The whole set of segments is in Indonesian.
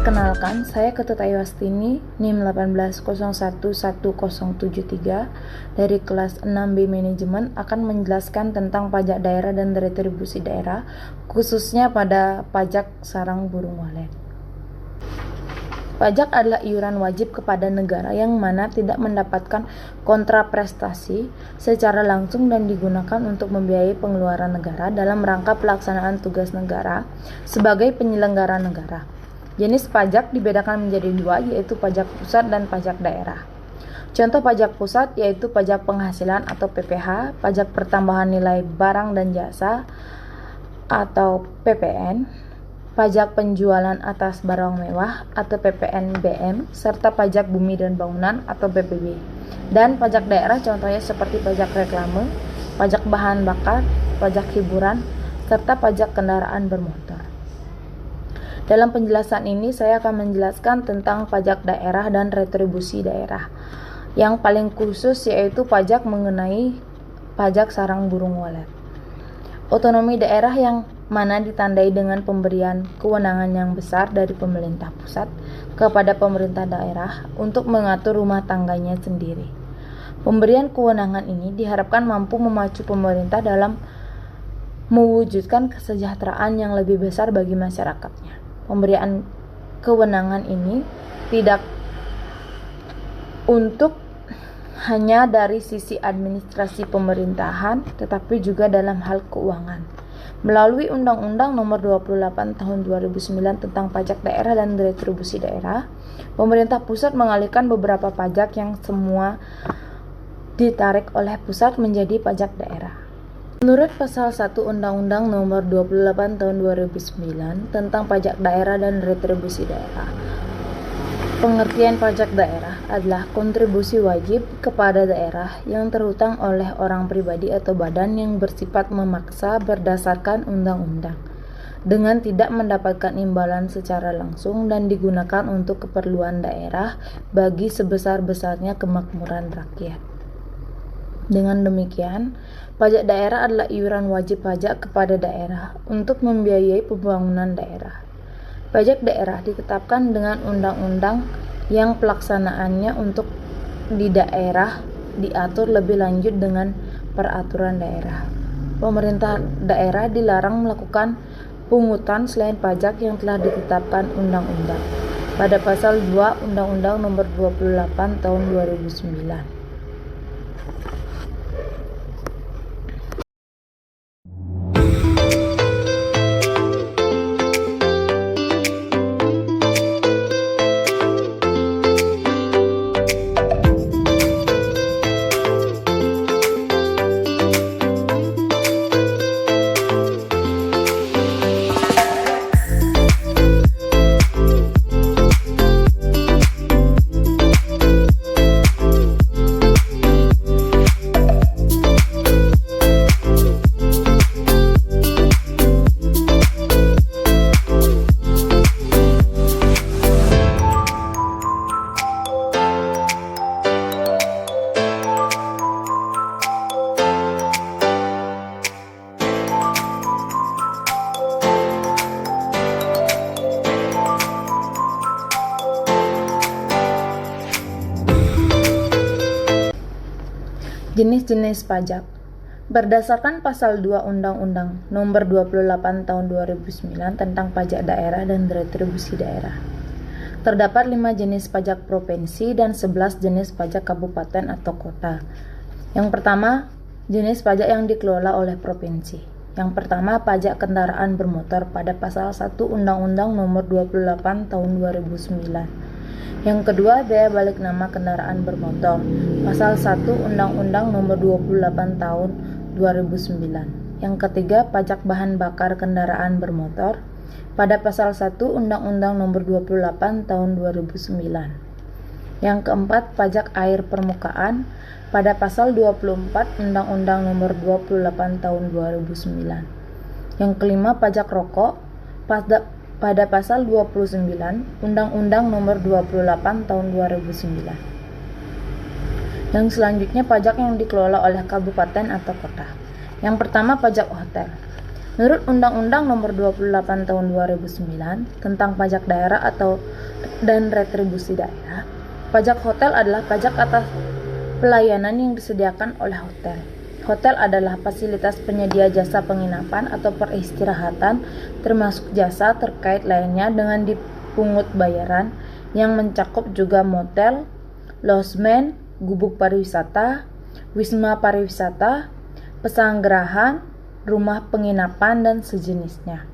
Perkenalkan, saya Ketut Ayu Astini, NIM 18011073 dari kelas 6B Manajemen akan menjelaskan tentang pajak daerah dan retribusi daerah, khususnya pada pajak sarang burung walet. Pajak adalah iuran wajib kepada negara yang mana tidak mendapatkan kontraprestasi secara langsung dan digunakan untuk membiayai pengeluaran negara dalam rangka pelaksanaan tugas negara sebagai penyelenggara negara. Jenis pajak dibedakan menjadi dua, yaitu pajak pusat dan pajak daerah. Contoh pajak pusat yaitu pajak penghasilan atau PPH, pajak pertambahan nilai barang dan jasa atau PPN, pajak penjualan atas barang mewah atau PPNBM, serta pajak bumi dan bangunan atau BPB. Dan pajak daerah contohnya seperti pajak reklame, pajak bahan bakar, pajak hiburan, serta pajak kendaraan bermotor. Dalam penjelasan ini saya akan menjelaskan tentang pajak daerah dan retribusi daerah. Yang paling khusus yaitu pajak mengenai pajak sarang burung walet. Otonomi daerah yang mana ditandai dengan pemberian kewenangan yang besar dari pemerintah pusat kepada pemerintah daerah untuk mengatur rumah tangganya sendiri. Pemberian kewenangan ini diharapkan mampu memacu pemerintah dalam mewujudkan kesejahteraan yang lebih besar bagi masyarakatnya. Pemberian kewenangan ini tidak untuk hanya dari sisi administrasi pemerintahan, tetapi juga dalam hal keuangan. Melalui Undang-Undang Nomor 28 Tahun 2009 tentang Pajak Daerah dan Retribusi Daerah, pemerintah pusat mengalihkan beberapa pajak yang semua ditarik oleh pusat menjadi pajak daerah. Menurut Pasal 1 Undang-Undang Nomor 28 Tahun 2009 tentang Pajak Daerah dan Retribusi Daerah, pengertian pajak daerah adalah kontribusi wajib kepada daerah yang terhutang oleh orang pribadi atau badan yang bersifat memaksa berdasarkan undang-undang, dengan tidak mendapatkan imbalan secara langsung dan digunakan untuk keperluan daerah bagi sebesar-besarnya kemakmuran rakyat. Dengan demikian, pajak daerah adalah iuran wajib pajak kepada daerah untuk membiayai pembangunan daerah. Pajak daerah ditetapkan dengan undang-undang yang pelaksanaannya untuk di daerah diatur lebih lanjut dengan peraturan daerah. Pemerintah daerah dilarang melakukan pungutan selain pajak yang telah ditetapkan undang-undang pada Pasal 2 Undang-Undang Nomor 28 Tahun 2009. Jenis-jenis pajak. Berdasarkan Pasal 2 Undang-Undang Nomor 28 Tahun 2009 tentang Pajak Daerah dan Retribusi Daerah, terdapat 5 jenis pajak provinsi dan 11 jenis pajak kabupaten atau kota. Yang pertama, jenis pajak yang dikelola oleh provinsi. Yang pertama, pajak kendaraan bermotor pada Pasal 1 Undang-Undang Nomor 28 Tahun 2009. Yang kedua, biaya balik nama kendaraan bermotor, Pasal 1 Undang-Undang Nomor 28 Tahun 2009. Yang ketiga, pajak bahan bakar kendaraan bermotor pada Pasal 1 Undang-Undang Nomor 28 Tahun 2009. Yang keempat, pajak air permukaan pada Pasal 24 Undang-Undang Nomor 28 Tahun 2009. Yang kelima, pajak rokok pada Pasal 29 Undang-Undang Nomor 28 Tahun 2009. Yang selanjutnya, pajak yang dikelola oleh kabupaten atau kota. Yang pertama, pajak hotel. Menurut Undang-Undang Nomor 28 Tahun 2009 tentang pajak daerah atau dan retribusi daerah. Pajak hotel adalah pajak atas pelayanan yang disediakan oleh hotel. Hotel adalah fasilitas penyedia jasa penginapan atau peristirahatan, termasuk jasa terkait lainnya dengan dipungut bayaran, yang mencakup juga motel, losmen, gubuk pariwisata, wisma pariwisata, pesanggerahan, rumah penginapan dan sejenisnya,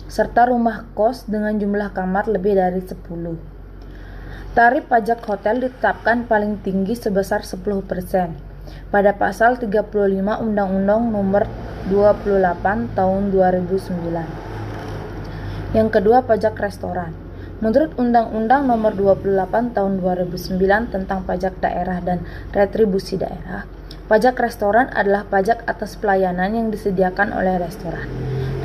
serta rumah kos dengan jumlah kamar lebih dari 10. Tarif pajak hotel ditetapkan paling tinggi sebesar 10% pada pasal 35 Undang-Undang Nomor 28 Tahun 2009. Yang kedua, pajak restoran. Menurut Undang-Undang Nomor 28 Tahun 2009 tentang pajak daerah dan retribusi daerah, pajak restoran adalah pajak atas pelayanan yang disediakan oleh restoran.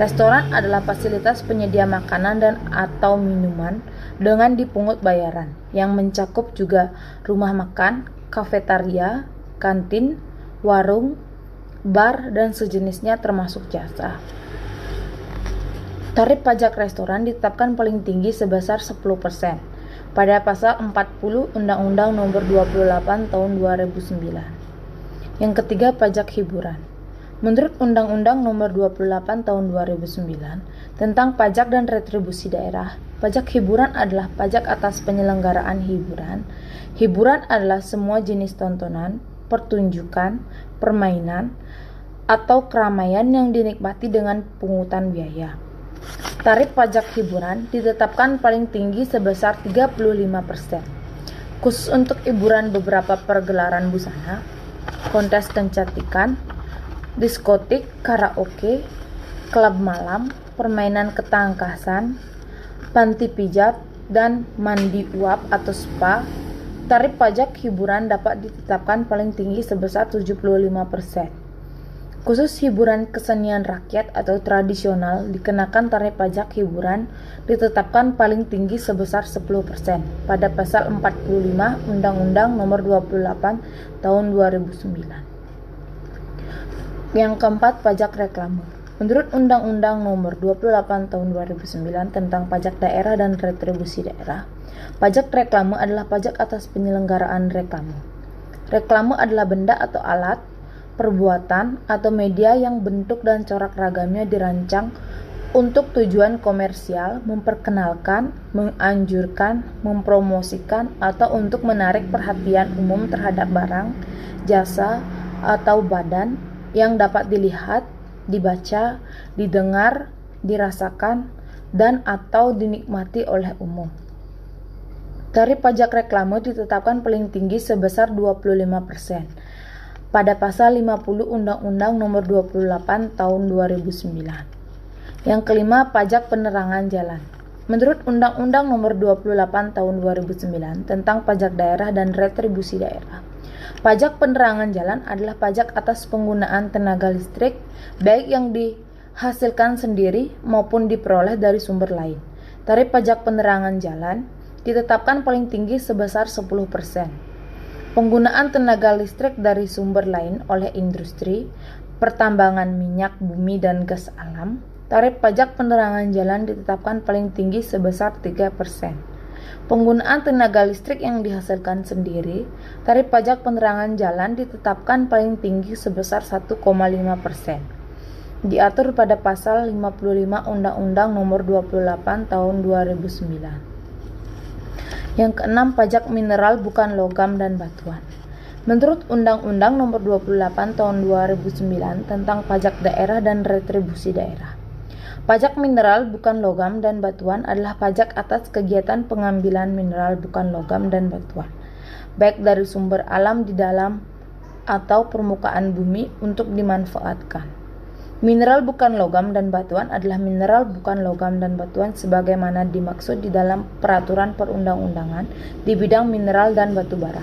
Restoran adalah fasilitas penyedia makanan dan atau minuman dengan dipungut bayaran, yang mencakup juga rumah makan, kafetaria, kantin, warung, bar, dan sejenisnya termasuk jasa. Tarif pajak restoran ditetapkan paling tinggi sebesar 10% pada pasal 40 Undang-Undang Nomor 28 Tahun 2009. Yang ketiga, pajak hiburan. Menurut Undang-Undang Nomor 28 Tahun 2009 tentang pajak dan retribusi daerah, pajak hiburan adalah pajak atas penyelenggaraan hiburan. Hiburan adalah semua jenis tontonan, pertunjukan, permainan, atau keramaian yang dinikmati dengan pungutan biaya. Tarif pajak hiburan ditetapkan paling tinggi sebesar 35%. Khusus untuk hiburan beberapa pergelaran busana, kontes kecantikan, diskotik, karaoke, klub malam, permainan ketangkasan, panti pijat, dan mandi uap atau spa, tarif pajak hiburan dapat ditetapkan paling tinggi sebesar 75%. Khusus hiburan kesenian rakyat atau tradisional dikenakan tarif pajak hiburan ditetapkan paling tinggi sebesar 10% pada pasal 45 Undang-Undang Nomor 28 Tahun 2009. Yang keempat, pajak reklame. Menurut Undang-Undang Nomor 28 Tahun 2009 tentang pajak daerah dan retribusi daerah, pajak reklame adalah pajak atas penyelenggaraan reklame. Reklame adalah benda atau alat, perbuatan, atau media yang bentuk dan corak ragamnya dirancang untuk tujuan komersial, memperkenalkan, menganjurkan, mempromosikan, atau untuk menarik perhatian umum terhadap barang, jasa, atau badan yang dapat dilihat, dibaca, didengar, dirasakan, dan atau dinikmati oleh umum. Tarif pajak reklame ditetapkan paling tinggi sebesar 25% pada pasal 50 Undang-Undang Nomor 28 Tahun 2009. Yang kelima, pajak penerangan jalan. Menurut Undang-Undang Nomor 28 Tahun 2009 tentang pajak daerah dan retribusi daerah, pajak penerangan jalan adalah pajak atas penggunaan tenaga listrik, baik yang dihasilkan sendiri maupun diperoleh dari sumber lain. Tarif pajak penerangan jalan ditetapkan paling tinggi sebesar 10%. Penggunaan tenaga listrik dari sumber lain oleh industri, pertambangan minyak bumi dan gas alam, tarif pajak penerangan jalan ditetapkan paling tinggi sebesar 3%. Penggunaan tenaga listrik yang dihasilkan sendiri, tarif pajak penerangan jalan ditetapkan paling tinggi sebesar 1,5%. Diatur pada pasal 55 Undang-Undang Nomor 28 Tahun 2009. Yang keenam, pajak mineral bukan logam dan batuan. Menurut Undang-Undang Nomor 28 Tahun 2009 tentang pajak daerah dan retribusi daerah, pajak mineral bukan logam dan batuan adalah pajak atas kegiatan pengambilan mineral bukan logam dan batuan, baik dari sumber alam di dalam atau permukaan bumi untuk dimanfaatkan. Mineral bukan logam dan batuan adalah mineral bukan logam dan batuan sebagaimana dimaksud di dalam peraturan perundang-undangan di bidang mineral dan batu bara.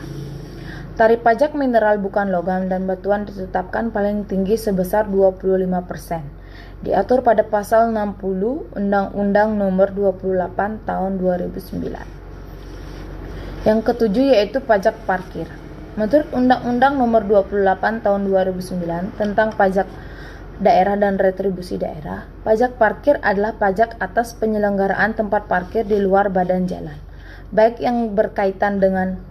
Tarif pajak mineral bukan logam dan batuan ditetapkan paling tinggi sebesar 25%. Diatur pada pasal 60 Undang-Undang Nomor 28 Tahun 2009. Yang ketujuh yaitu pajak parkir. Menurut Undang-Undang Nomor 28 Tahun 2009 tentang pajak daerah dan retribusi daerah, pajak parkir adalah pajak atas penyelenggaraan tempat parkir di luar badan jalan, baik yang berkaitan dengan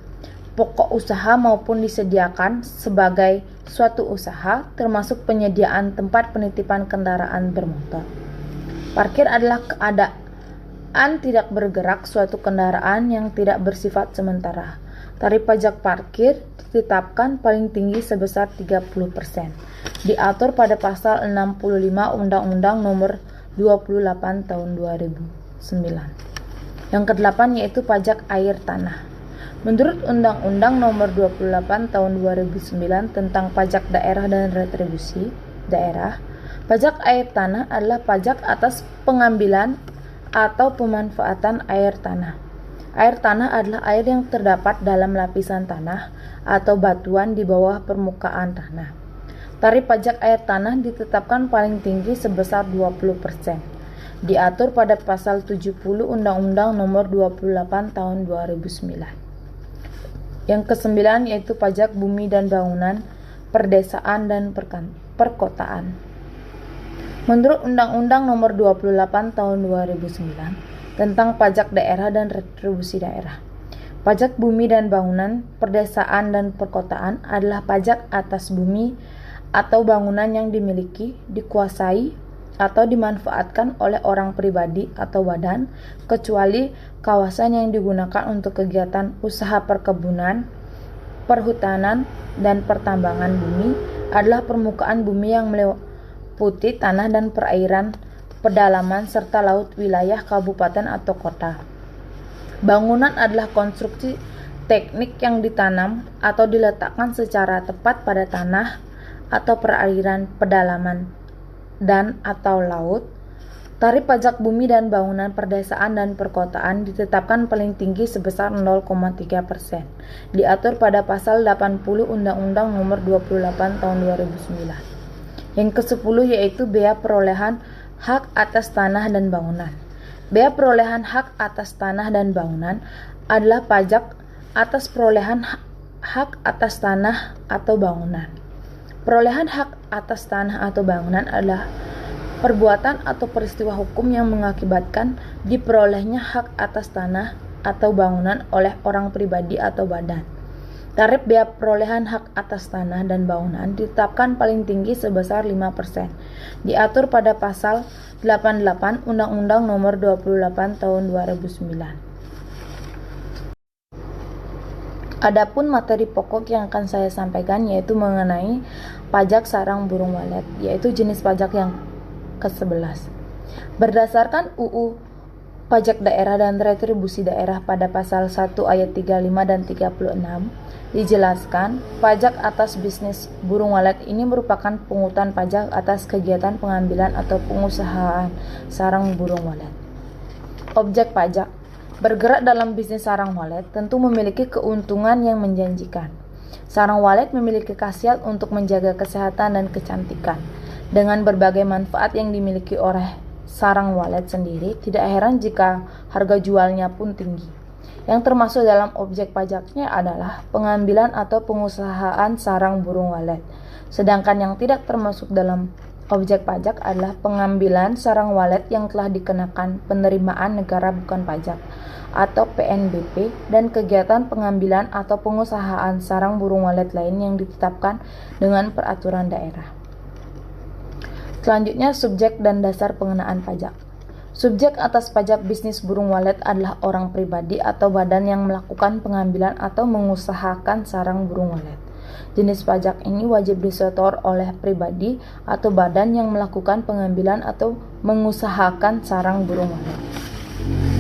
pokok usaha maupun disediakan sebagai suatu usaha, termasuk penyediaan tempat penitipan kendaraan bermotor. Parkir adalah keadaan tidak bergerak suatu kendaraan yang tidak bersifat sementara. Tarif pajak parkir ditetapkan paling tinggi sebesar 30%. Diatur pada pasal 65 Undang-Undang Nomor 28 Tahun 2009. Yang kedelapan yaitu pajak air tanah. Menurut Undang-Undang Nomor 28 Tahun 2009 tentang pajak daerah dan retribusi daerah, pajak air tanah adalah pajak atas pengambilan atau pemanfaatan air tanah. Air tanah adalah air yang terdapat dalam lapisan tanah atau batuan di bawah permukaan tanah. Tarif pajak air tanah ditetapkan paling tinggi sebesar 20%. Diatur pada pasal 70 Undang-Undang Nomor 28 Tahun 2009. Yang kesembilan yaitu pajak bumi dan bangunan, perdesaan dan perkotaan. Menurut Undang-Undang Nomor 28 Tahun 2009 tentang pajak daerah dan retribusi daerah, pajak bumi dan bangunan, perdesaan dan perkotaan adalah pajak atas bumi atau bangunan yang dimiliki, dikuasai, atau dimanfaatkan oleh orang pribadi atau badan, kecuali kawasan yang digunakan untuk kegiatan usaha perkebunan, perhutanan, dan pertambangan bumi adalah permukaan bumi yang meliputi tanah dan perairan, pedalaman, serta laut wilayah kabupaten atau kota. Bangunan adalah konstruksi teknik yang ditanam atau diletakkan secara tepat pada tanah atau perairan, pedalaman, dan atau laut. Tarif pajak bumi dan bangunan, perdesaan dan perkotaan ditetapkan paling tinggi sebesar 0,3%. Diatur pada pasal 80 Undang-Undang Nomor 28 Tahun 2009. Yang ke-10 yaitu bea perolehan hak atas tanah dan bangunan. Bea perolehan hak atas tanah dan bangunan adalah pajak atas perolehan hak atas tanah atau bangunan. Perolehan hak atas tanah atau bangunan adalah perbuatan atau peristiwa hukum yang mengakibatkan diperolehnya hak atas tanah atau bangunan oleh orang pribadi atau badan. Tarif bea perolehan hak atas tanah dan bangunan ditetapkan paling tinggi sebesar 5%. Diatur pada pasal 88 Undang-Undang Nomor 28 Tahun 2009. Adapun materi pokok yang akan saya sampaikan yaitu mengenai pajak sarang burung walet, yaitu jenis pajak yang ke-11. Berdasarkan UU Pajak Daerah dan Retribusi Daerah pada pasal 1 ayat 35 dan 36 dijelaskan, pajak atas bisnis burung walet ini merupakan pungutan pajak atas kegiatan pengambilan atau pengusahaan sarang burung walet. Objek pajak bergerak dalam bisnis sarang walet tentu memiliki keuntungan yang menjanjikan. Sarang walet memiliki khasiat untuk menjaga kesehatan dan kecantikan. Dengan berbagai manfaat yang dimiliki oleh sarang walet sendiri, tidak heran jika harga jualnya pun tinggi. Yang termasuk dalam objek pajaknya adalah pengambilan atau pengusahaan sarang burung walet. Sedangkan yang tidak termasuk dalam objek pajak adalah pengambilan sarang walet yang telah dikenakan penerimaan negara bukan pajak atau PNBP dan kegiatan pengambilan atau pengusahaan sarang burung walet lain yang ditetapkan dengan peraturan daerah. Selanjutnya, subjek dan dasar pengenaan pajak. Subjek atas pajak bisnis burung walet adalah orang pribadi atau badan yang melakukan pengambilan atau mengusahakan sarang burung walet. Jenis pajak ini wajib disetor oleh pribadi atau badan yang melakukan pengambilan atau mengusahakan sarang burung walet.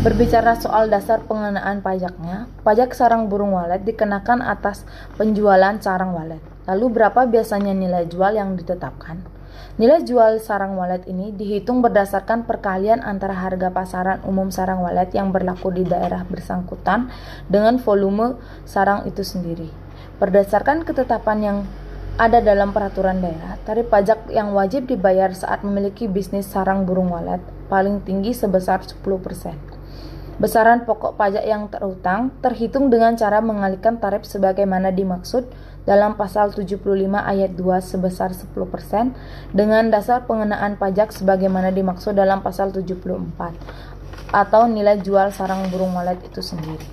Berbicara soal dasar pengenaan pajaknya, pajak sarang burung walet dikenakan atas penjualan sarang walet. Lalu berapa biasanya nilai jual yang ditetapkan? Nilai jual sarang walet ini dihitung berdasarkan perkalian antara harga pasaran umum sarang walet yang berlaku di daerah bersangkutan dengan volume sarang itu sendiri. Berdasarkan ketetapan yang ada dalam peraturan daerah, tarif pajak yang wajib dibayar saat memiliki bisnis sarang burung walet paling tinggi sebesar 10%. Besaran pokok pajak yang terhutang terhitung dengan cara mengalihkan tarif sebagaimana dimaksud dalam pasal 75 ayat 2 sebesar 10% dengan dasar pengenaan pajak sebagaimana dimaksud dalam pasal 74 atau nilai jual sarang burung walet itu sendiri.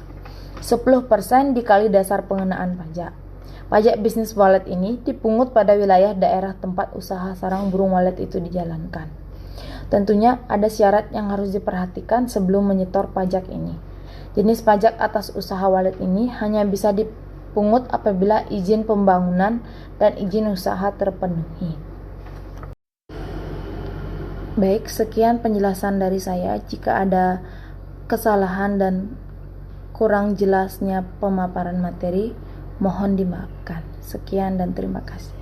10% dikali dasar pengenaan pajak. Pajak bisnis wallet ini dipungut pada wilayah daerah tempat usaha sarang burung walet itu dijalankan. Tentunya ada syarat yang harus diperhatikan sebelum menyetor pajak ini. Jenis pajak atas usaha walet ini hanya bisa dipungut apabila izin pembangunan dan izin usaha terpenuhi. Baik, sekian penjelasan dari saya. Jika ada kesalahan dan kurang jelasnya pemaparan materi, mohon dimaafkan. Sekian dan terima kasih.